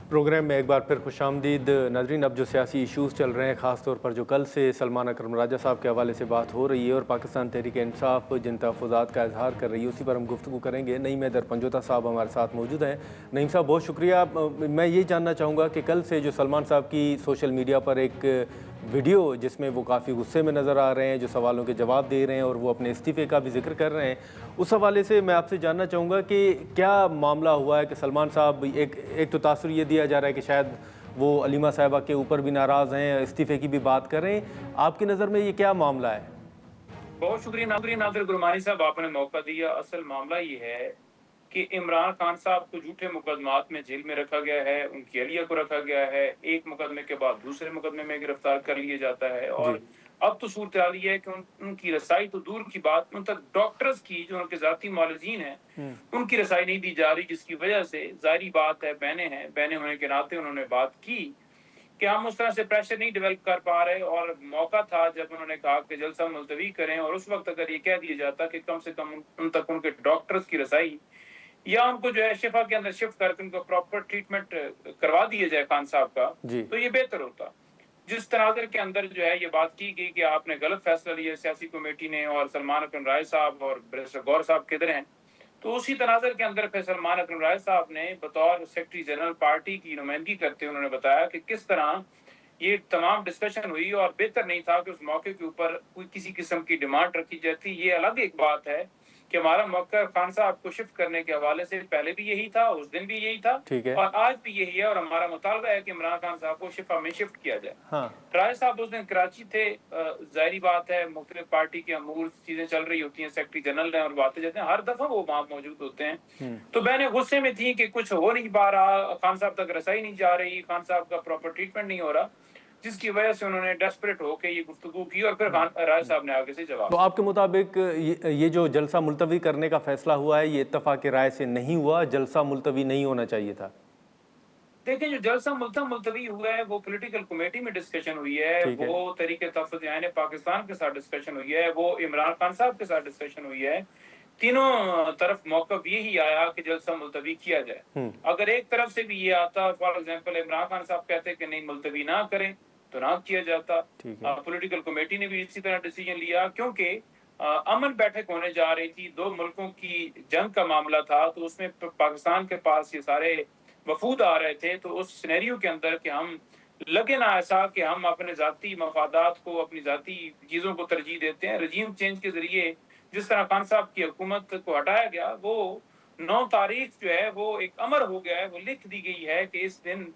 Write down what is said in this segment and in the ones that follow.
Programme में एक बार फिर खुशामदीद नाज़रीन। अब जो सियासी इशूज़ चल रहे हैं, ख़ास तौर पर जो कल से सलमान अकरम राजा साहब के हवाले से बात हो रही है और पाकिस्तान तहरीक इंसाफ जिन तहफ़्फ़ुज़ात का इजहार कर रही है, उसी पर हम गुफ्तगू करेंगे। नईम हैदर पंजोता साहब हमारे साथ मौजूद हैं। नईम साहब, बहुत शुक्रिया। मैं ये जानना चाहूँगा कि कल से जो सलमान साहब की सोशल मीडिया पर एक वीडियो जिसमें वो काफ़ी गुस्से में नज़र आ रहे हैं, जो सवालों के जवाब दे रहे हैं और वो अपने इस्तीफ़े का भी जिक्र कर रहे हैं, उस हवाले से मैं आपसे जानना चाहूँगा कि क्या मामला हुआ है कि सलमान साहब एक तो तासुर ये दिया जा रहा है कि शायद वो अलीमा साहिबा के ऊपर भी नाराज़ हैं, इस्तीफ़े की भी बात कर रहे हैं। आपकी नज़र में ये क्या मामला है? बहुत शुक्रिया नादिर गुरमानी साहब, आपने मौका दिया। असल मामला ये है कि इमरान खान साहब को झूठे मुकदमात में जेल में रखा गया है, उनकी अहलिया को रखा गया है, एक मुकदमे के बाद दूसरे मुकदमे में गिरफ्तार कर लिया जाता है। जी। और अब तो सूरत हाल ये है कि उनकी रसाई तो दूर की बात, उन तक डॉक्टर्स की जो उनके जाती मौलजीन हैं उनकी रसाई नहीं दी जा रही, जिसकी वजह से जाहिर बात है, बहने होने के नाते उन्होंने बात की कि हम उस तरह से प्रेशर नहीं डेवलप कर पा रहे। और मौका था जब उन्होंने कहा कि जलसा मुलतवी करें, और उस वक्त अगर ये कह दिया जाता कि कम से कम उन तक उनके डॉक्टर्स की रसाई या उनको जो है शिफा के अंदर शिफ्ट करके उनको प्रॉपर ट्रीटमेंट करवा दिया जाए खान साहब का, तो ये बेहतर होता। जिस तनाजर के अंदर जो है ये बात की गई कि आपने गलत फैसला लिया सियासी कमेटी ने, और सलमान अकरम राय साहब और बैरिस्टर गौर साहब किधर हैं, तो उसी तनाजर के अंदर फिर सलमान अकरम राय साहब ने बतौर सेक्रेटरी जनरल पार्टी की नुमाइंदगी करते हुए उन्होंने बताया कि किस तरह ये तमाम डिस्कशन हुई और बेहतर नहीं था कि उस मौके के ऊपर कोई किसी किस्म की डिमांड रखी जाती। ये अलग एक बात है कि हमारा मौका खान साहब को शिफ्ट करने के हवाले से पहले भी यही था, उस दिन भी यही था ठीक है। और आज भी यही है, और हमारा मुतालबा है कि इमरान खान साहब को शिफा में शिफ्ट किया जाए। हाँ। राय साहब उस दिन कराची थे। जाहिर बात है, मुख्तलिफ पार्टी के अमूर चीजें चल रही होती हैं, सेक्रेटरी जनरल हैं और बातें जाते हैं, हर दफा वो वहां मौजूद होते हैं। तो बहनें गुस्से में थी कि कुछ हो नहीं पा रहा, खान साहब तक रसाई नहीं जा रही, खान साहब का प्रॉपर ट्रीटमेंट नहीं हो रहा, जिसकी वजह से उन्होंने डेस्परेट होकर ये गुफ्तगू की और फिर राय साहब ने आगे से जवाब। तो आपके मुताबिक ये जो जलसा मुलतवी करने का फैसला हुआ है, ये इत्तफाक राय से नहीं हुआ, जलसा मुलतवी नहीं होना चाहिए था? देखिए, जो जलसा मुलतवी हुआ है वो पॉलिटिकल कमेटी में डिस्कशन हुई है, वो तरीके तहफ़्फ़ुज़ पाकिस्तान के साथ डिस्कशन हुई है, वो इमरान खान साहब के साथ डिस्कशन हुई है। तीनों तरफ मौक़िफ़ यही आया कि जलसा मुलतवी किया जाए। अगर एक तरफ से भी ये आता, फॉर एग्जांपल इमरान खान साहब कहते कि नहीं मुलतवी ना करें, तो ना किया जाता। पॉलिटिकल कमेटी ने भी इसी तरह डिसीजन लिया, क्योंकि अमन बैठक होने जा रही थी, दो मुल्कों की जंग का मामला था, तो उसमें पाकिस्तान के पास ये सारे वफूद आ रहे थे। तो उस सिनेरियो के अंदर कि हम लगे ना ऐसा कि हम अपने जाती मफादात को, अपनी जाती चीजों को तरजीह देते हैं। रजीम चेंज के जरिए जिस तरह खान साहब की हुकूमत को हटाया गया, वो 9 तारीख जो है वो एक अमर हो गया है, वो लिख दी गई है कि इस दिन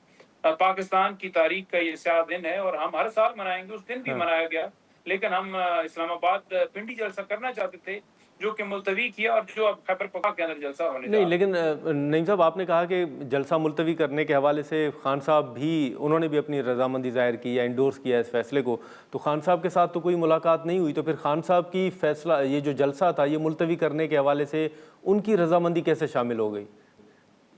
पाकिस्तान की तारीख का ये स्याह दिन है और हम हर साल मनाएंगे। उस दिन भी मनाया गया, लेकिन हम इस्लामाबाद पिंडी जलसा करना चाहते थे, जो कि मुलतवी किया और जो अब खैबर पख्तूनख्वा के अंदर जलसा होने नहीं, लेकिन नईम साहब, आपने कहा कि जलसा मुलतवी करने के हवाले से खान साहब भी, उन्होंने भी अपनी रजामंदी ज़ाहिर की या इंडोर्स किया इस फैसले को, तो खान साहब के साथ तो कोई मुलाकात नहीं हुई, तो फिर खान साहब की फैसला, ये जो जलसा था, ये मुलतवी करने के हवाले से उनकी रजामंदी कैसे शामिल हो गई?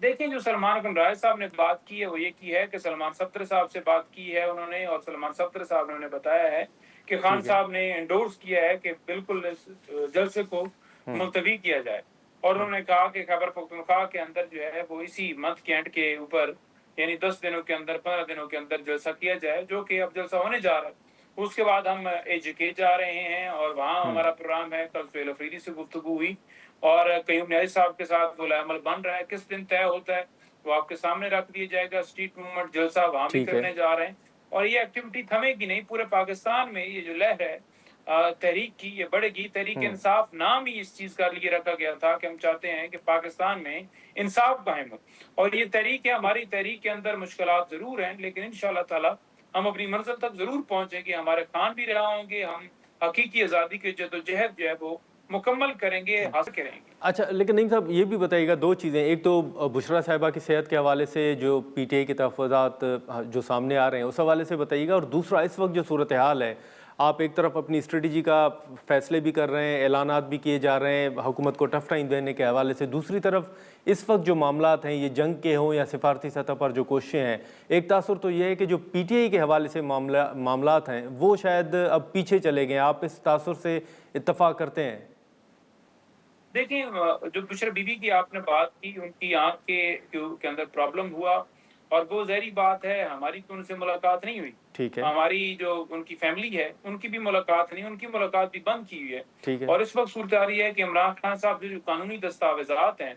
देखिए, जो सलमान अकरम राय साहब ने बात की है वो ये की है कि सलमान सफ्दर साहब से बात की है उन्होंने, और सलमान सफ्दर साहब ने उन्हें बताया है कि खान साहब ने एंडोर्स किया है कि बिल्कुल इस जलसे को मुलतवी किया जाए। और उन्होंने कहा कि खैबर पख्तूनख्वा के अंदर जो है वो इसी मंथ के एंड के ऊपर, यानी 10 दिनों के अंदर, 15 दिनों के अंदर जलसा किया जाए, जो कि अब जलसा होने जा रहा है। उसके बाद हम एजीके जा रहे हैं और वहाँ हमारा प्रोग्राम है। कल सुहेल अफरीदी से गुफ्तगू हुई और कयूम न्याजी साहब के साथ वो अमल बन रहा है। किस दिन तय होता है वो आपके सामने रख दिया जाएगा। स्ट्रीट मूवमेंट जलसा वहां भी करने जा रहे हैं और ये एक्टिविटी थमेगी नहीं। पूरे पाकिस्तान में ये जो लहर है तहरीक की, ये बढ़ेगी। तहरीक इंसाफ नाम ही इस चीज का लिए रखा गया था कि हम चाहते हैं कि पाकिस्तान में इंसाफ कायम हो, और ये तहरीक है। हमारी तहरीक के अंदर मुश्किलात जरूर हैं, लेकिन इंशाअल्लाह ताला हम अपनी मंजिल तक जरूर पहुंचेंगे। हमारे खान भी रहा होंगे, हम हकीकी आज़ादी की जदोजहद जो है वो मुकम्मल करेंगे, हासिल करेंगे। अच्छा, लेकिन नईम साहब, ये भी बताइएगा दो चीज़ें। एक तो बुशरा साहिबा की सेहत के हवाले से जो पीटीआई के तहफ़्फ़ुज़ात जो सामने आ रहे हैं, उस हवाले से बताइएगा। और दूसरा, इस वक्त जो सूरत हाल है, आप एक तरफ अपनी स्ट्रेटजी का फ़ैसले भी कर रहे हैं, ऐलानात भी किए जा रहे हैं हुकूमत को टफ टाइम देने के हवाले से, दूसरी तरफ इस वक्त जो मामलात हैं, ये जंग के हों या सिफारती सतह पर जो कोशिशें हैं, एक तासुर तो ये है कि जो पीटीआई के हवाले से मामलात हैं वो शायद अब पीछे चले गए। आप इस तासुर से इत्तफ़ाक़ करते हैं? देखिए, जो बुशरा बीबी की आपने बात की, उनकी आंख के अंदर प्रॉब्लम हुआ और वो ज़ाहिर बात है हमारी तो उनसे मुलाकात नहीं हुई। ठीक है, हमारी जो उनकी फैमिली है, उनकी भी मुलाकात नहीं, उनकी मुलाकात भी बंद की हुई है। ठीक है। और इस वक़्त सूरत आ रही है कि इमरान खान साहब जो कानूनी दस्तावेज़ात हैं,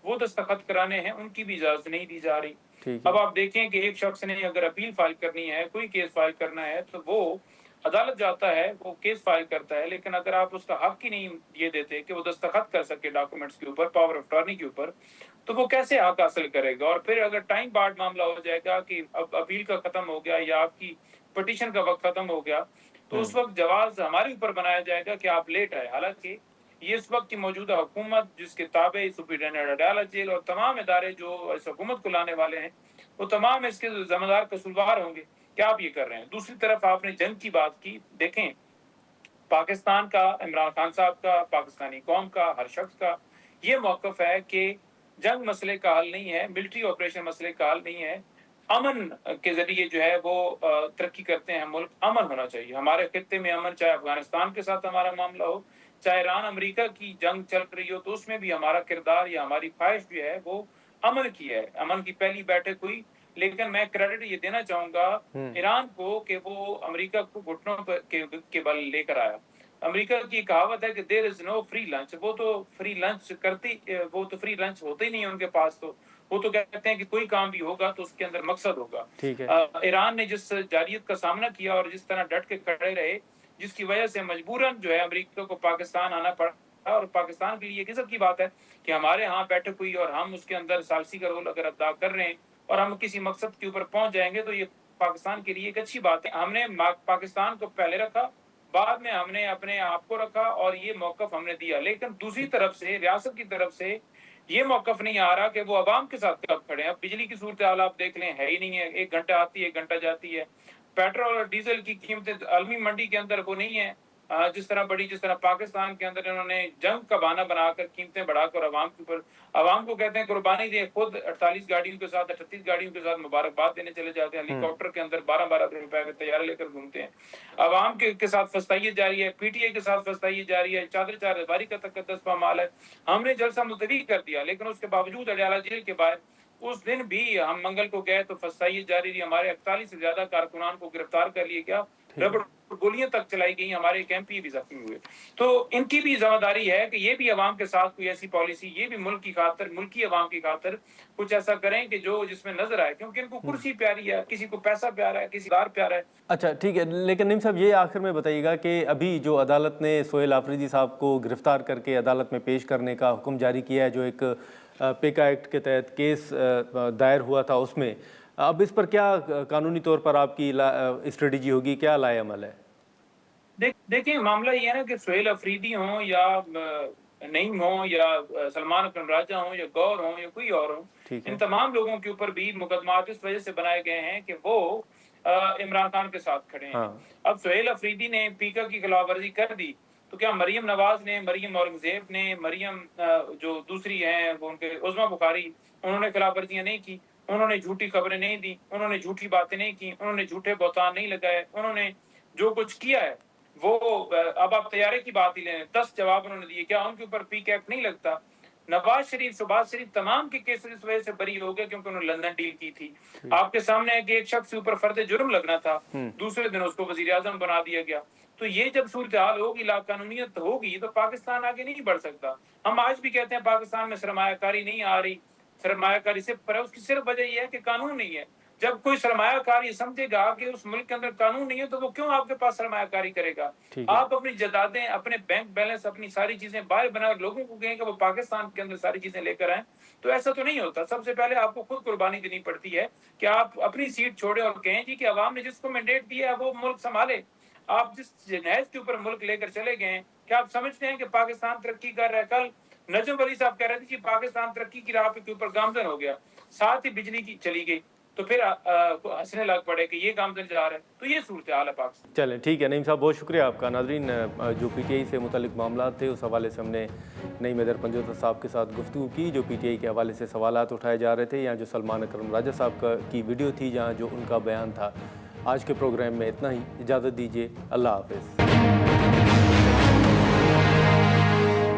वो दस्तखत कराने हैं, उनकी भी इजाज़त नहीं दी जा रही। ठीक अब है। आप देखें कि एक शख्स ने अगर अपील फ़ाइल करनी है, कोई केस फ़ाइल करना है, तो वो अदालत जाता है, वो केस फ़ाइल करता है, लेकिन अगर आप उसका हक़ ही नहीं ये देते कि वो दस्तखत कर सके डॉक्यूमेंट्स के ऊपर, पावर ऑफ अटॉर्नी के ऊपर, तो वो कैसे हक़ हासिल करेगा? और फिर अगर टाइम बार्ड मामला हो जाएगा कि अब अपील का खत्म हो गया या आपकी पिटीशन का वक्त खत्म हो गया, तो उस वक्त जवाब हमारे ऊपर बनाया जाएगा कि आप लेट आए। हालांकि ये इस वक्त की मौजूदा हुकूमत जिसके ताबे सुप्रीटेंडेंट अडाला जेल और तमाम इदारे जो इस हुकूमत को लाने वाले हैं, वो तमाम इसके जिम्मेदार कसूरवार होंगे। क्या आप ये कर रहे हैं? दूसरी तरफ आपने जंग की बात की। देखें, पाकिस्तान का, इमरान खान साहब का, पाकिस्तानी कौम का, हर शख्स का ये मौक़िफ़ है कि जंग मसले का हल नहीं है, मिलिट्री ऑपरेशन मसले का हल नहीं है। अमन के ज़रिए जो है वो तरक्की करते हैं मुल्क, अमन होना चाहिए। हमारे खित्ते में अमन, चाहे अफ़गानिस्तान के साथ हमारा मामला हो, चाहे ईरान अमेरिका की जंग चल रही हो, तो उसमें भी हमारा किरदार या हमारी ख्वाहिश जो है वो अमन की है। अमन की पहली बैठक हुई, लेकिन मैं क्रेडिट ये देना चाहूँगा ईरान को कि वो अमेरिका को घुटनों पर के बल लेकर आया। अमेरिका की कहावत है कि there is no free lunch, वो तो फ्री लंच होते ही नहीं है उनके पास तो। वो तो कहते हैं कि कोई काम भी होगा तो उसके अंदर मकसद होगा। ठीक है। ईरान ने जिस जारियत का सामना किया और जिस तरह डट के खड़े रहे, जिसकी वजह से मजबूरन जो है अमेरिका को पाकिस्तान आना पड़ा। और पाकिस्तान के लिए एक इज़्ज़त की बात है कि हमारे यहाँ बैठक हुई और हम उसके अंदर सालिसी का रोल अगर अदा कर रहे हैं और हम किसी मकसद के ऊपर पहुंच जाएंगे, तो ये पाकिस्तान के लिए एक अच्छी बात है। हमने पाकिस्तान को पहले रखा, बाद में हमने अपने आप को रखा और ये मौक़िफ़ हमने दिया। लेकिन दूसरी तरफ से, रियासत की तरफ से ये मौक़िफ़ नहीं आ रहा कि वो अवाम के साथ कब खड़े हैं। अब बिजली की सूरत हाल आप देख लें, है ही नहीं है। 1 घंटा आती है, 1 घंटा जाती है। पेट्रोल और डीजल की कीमतें आलमी मंडी के अंदर वो नहीं है जिस तरह पाकिस्तान के अंदर इन्होंने जंग का बहाना बनाकर कीमतें बढ़ाकर अवाम के ऊपर, अवाम को कहते हैं कुर्बानी दें, खुद 48 गाड़ियों के साथ, 38 गाड़ियों के साथ मुबारकबाद देने चले जाते हैं। हेलीकॉप्टर के अंदर 12-12 रुपए का तैयारा लेकर घूमते हैं। अवाम के साथ फस्ताई जारी है, पीटीआई के साथ फस्ताई जारी है, चादर चारदीवारी का तकद्दस पामाल है। हमने जलसा मुलतवी कर दिया, लेकिन उसके बावजूद अडयाला जेल के बाहर उस दिन भी हम मंगल को गए तो फसाई जारी रही। हमारे 41 से ज्यादा कारकुनान को गिरफ्तार कर लिया गया, रबड़ गोलियां तक चलाई गई, हमारे कैंपी भी जख्मी हुए। तो इनकी भी जिम्मेदारी है कि ये भी अवाम के साथ कोई ऐसी पॉलिसी, ये भी मुल्क की खातिर, मुल्की अवाम की खातिर कुछ ऐसा करें कि जो जिसमें नजर आए, क्योंकि इनको कुर्सी प्यारी है, किसी को पैसा प्यारा है, किसी दार प्यारा है। अच्छा, ठीक है, लेकिन नईम साहब ये आखिर में बताइएगा कि अभी जो अदालत ने सोहेल आफरीदी साहब को गिरफ्तार करके अदालत में पेश करने का हुक्म जारी किया है, जो एक पेका एक्ट के तहत केस दायर हुआ था, उसमें अब इस पर क्या कानूनी तौर पर आपकी स्ट्रेटजी होगी, क्या लाएअमल है? देखिए, मामला ये है ना कि सोहेल अफरीदी हो या नईम हो या सलमान अकरम राजा हो या गौर हो या कोई और हो, इन तमाम लोगों के ऊपर भी मुकदमात इस वजह से बनाए गए हैं कि वो इमरान खान के साथ खड़े हैं। अब सोहेल अफरीदी ने पीका की खिलाफ वर्जी कर दी, तो क्या मरियम नवाज ने, मरियम औरंगजेब ने, मरियम जो दूसरी हैं वो उनके उज़्मा बुखारी, उन्होंने खिलाफ वर्जियां नहीं की, उन्होंने झूठी खबरें नहीं दी, उन्होंने झूठी बातें नहीं की, उन्होंने झूठे बहतान नहीं लगाए, उन्होंने जो कुछ किया है वो अब आप तैयारी की बात ही लें, 10 जवाब उन्होंने दिए, क्या उनके ऊपर पीक एक्ट नहीं लगता? नवाज शरीफ, शहबाज शरीफ तमाम के केस इस वजह से बरी हो गए क्योंकि उन्होंने लंदन डील की थी। आपके सामने है कि एक शख्स के ऊपर फर्द जुर्म लगना था, दूसरे दिन उसको वजीर आजम बना दिया गया। तो ये जब सूरत हाल होगी, लाकानूनियत होगी, तो पाकिस्तान आगे नहीं बढ़ सकता। हम आज भी कहते हैं पाकिस्तान में सरमायाकारी नहीं आ रही, सरमायाकारी से पर उसकी सिर्फ वजह यह है कि कानून नहीं है। जब कोई सरमायाकार ये समझेगा कि उस मुल्क के अंदर कानून नहीं है, तो वो क्यों आपके पास सरमायाकारी करेगा? आप अपनी जदादें, अपने बैंक बैलेंस, अपनी सारी चीजें बाहर बनाकर लोगों को कहें कि वो पाकिस्तान के अंदर सारी चीजें लेकर आए, तो ऐसा तो नहीं होता। सबसे पहले आपको खुद कुर्बानी देनी पड़ती है कि आप अपनी सीट छोड़े और कहें जी कि अवाम ने जिसको मैंडेट दिया है वो मुल्क संभाले। आप जिस नहज के ऊपर मुल्क लेकर चले गए, क्या आप समझते हैं कि पाकिस्तान तरक्की कर रहा है? कल नजम वली साहब कह रहे थे कि पाकिस्तान तरक्की की राह के ऊपर गामजन हो गया, साथ ही बिजली की चली गई, तो फिर हंसने लग पड़े कि ये गामजन जा रहा है। तो ये सूरत हाल है पाकिस्तान। चलें, ठीक है नईम साहब, बहुत शुक्रिया आपका। नाजरीन, जो पीटीआई से मुतल्लिक मामला थे उस हवाले से हमने नईम हैदर पंजोता साहब के साथ गुफ्तगू की, जो पीटीआई के हवाले से सवालात उठाए जा रहे थे, यहाँ जो सलमान अकरम राजा साहब की वीडियो थी, जहाँ जो उनका बयान था। आज के प्रोग्राम में इतना ही, इजाज़त दीजिए, अल्लाह हाफ़िज़।